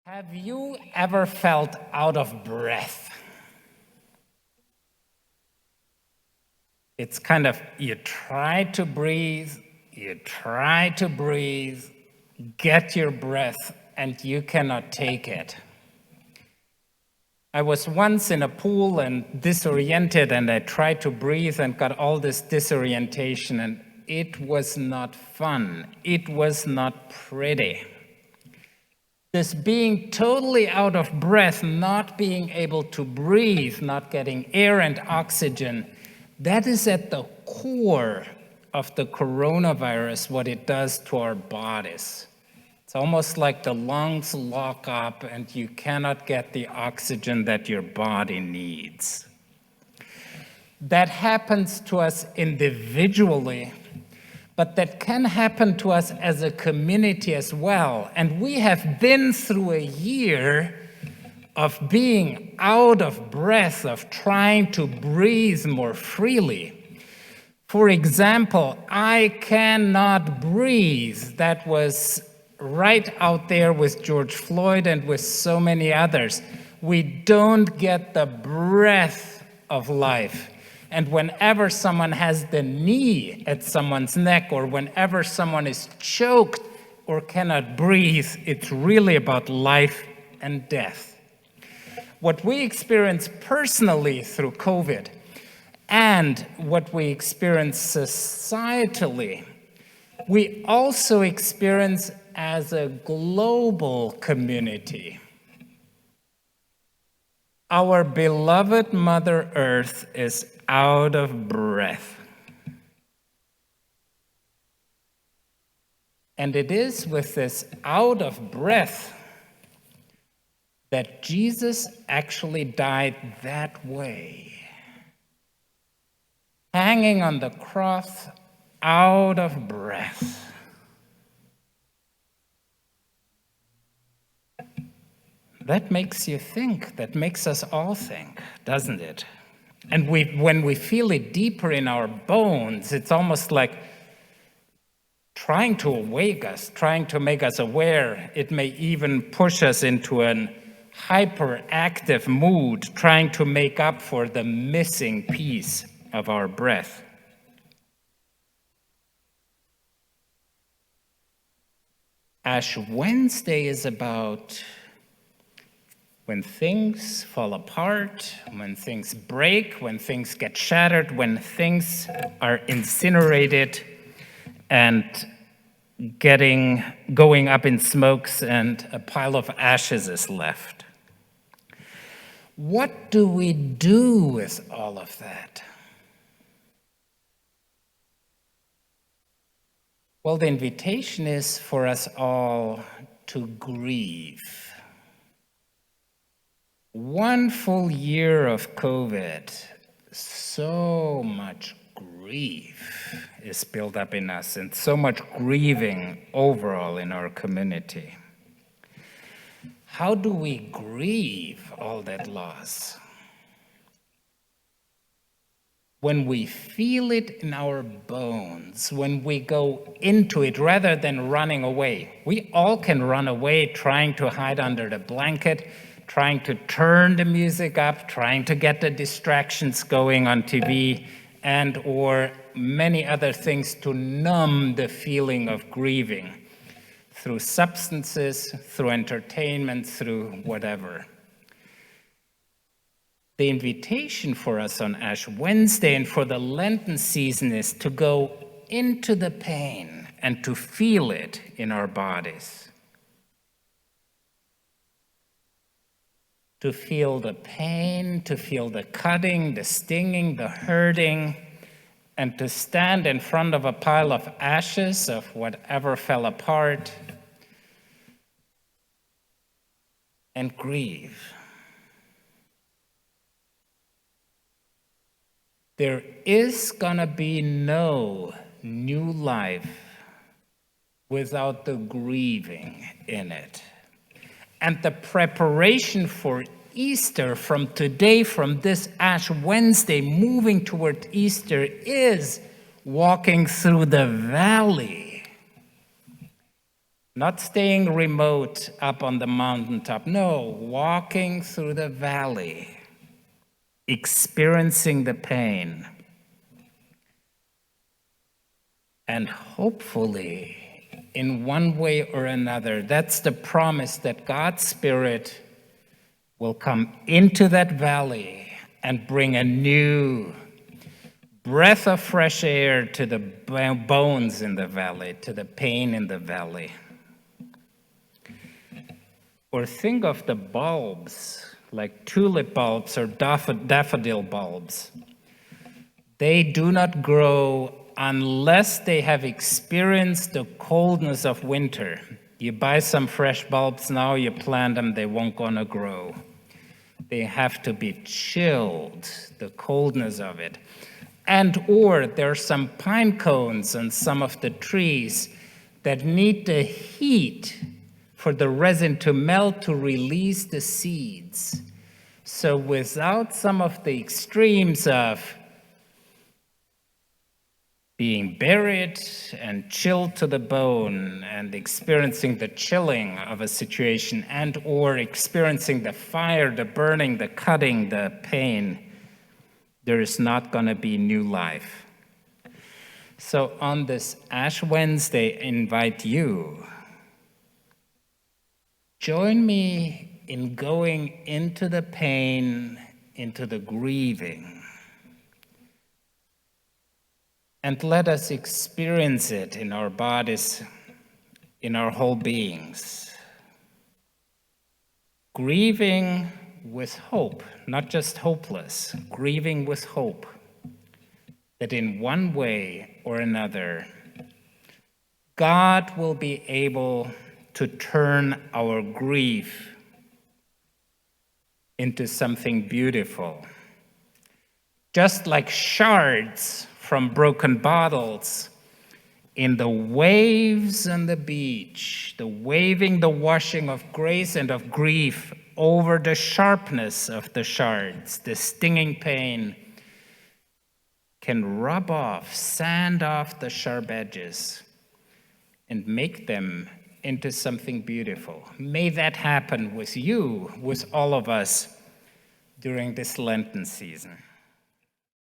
Have you ever felt out of breath? It's kind of, you try to breathe, get your breath, and you cannot take it. I was once in a pool and disoriented, and I tried to breathe and got all this disorientation, and it was not fun. It was not pretty. This being totally out of breath, not being able to breathe, not getting air and oxygen, that is at the core of the coronavirus, what it does to our bodies. It's almost like the lungs lock up and you cannot get the oxygen that your body needs. That happens to us individually, but that can happen to us as a community as well. And we have been through a year of being out of breath, of trying to breathe more freely. For example, I cannot breathe. That was right out there with George Floyd and with so many others. We don't get the breath of life. And whenever someone has the knee at someone's neck, or whenever someone is choked or cannot breathe, it's really about life and death. What we experience personally through COVID and what we experience societally, we also experience as a global community. Our beloved Mother Earth is out of breath. And it is with this out of breath that Jesus actually died that way. Hanging on the cross, out of breath. That makes you think, that makes us all think, doesn't it? And when we feel it deeper in our bones, it's almost like trying to awake us, trying to make us aware. It may even push us into an hyperactive mood, trying to make up for the missing piece of our breath. Ash Wednesday is about when things fall apart, when things break, when things get shattered, when things are incinerated and going up in smokes and a pile of ashes is left. What do we do with all of that? Well, the invitation is for us all to grieve. 1 full year of COVID, so much grief is built up in us and so much grieving overall in our community. How do we grieve all that loss? When we feel it in our bones, when we go into it rather than running away. We all can run away trying to hide under the blanket, trying to turn the music up, trying to get the distractions going on TV, and or many other things to numb the feeling of grieving through substances, through entertainment, through whatever. The invitation for us on Ash Wednesday and for the Lenten season is to go into the pain and to feel it in our bodies. To feel the pain, to feel the cutting, the stinging, the hurting, and to stand in front of a pile of ashes of whatever fell apart and grieve. There is gonna be no new life without the grieving in it. And the preparation for Easter from today, from this Ash Wednesday, moving toward Easter, is walking through the valley. Not staying remote up on the mountaintop. No, walking through the valley, experiencing the pain. And hopefully, in one way or another, that's the promise that God's Spirit will come into that valley and bring a new breath of fresh air to the bones in the valley, to the pain in the valley. Or think of the bulbs, like tulip bulbs or daffodil bulbs. They do not grow unless they have experienced the coldness of winter. You buy some fresh bulbs now, you plant them, they won't gonna grow. They have to be chilled, the coldness of it. And or there are some pine cones on some of the trees that need the heat for the resin to melt to release the seeds. So without some of the extremes of being buried and chilled to the bone and experiencing the chilling of a situation and or experiencing the fire, the burning, the cutting, the pain, there is not going to be new life. So on this Ash Wednesday, I invite you, join me in going into the pain, into the grieving, and let us experience it in our bodies, in our whole beings. Grieving with hope, not just hopeless, grieving with hope that in one way or another, God will be able to turn our grief into something beautiful. Just like shards from broken bottles in the waves on the beach, the waving, the washing of grace and of grief over the sharpness of the shards, the stinging pain can rub off, sand off the sharp edges and make them into something beautiful. May that happen with you, with all of us during this Lenten season.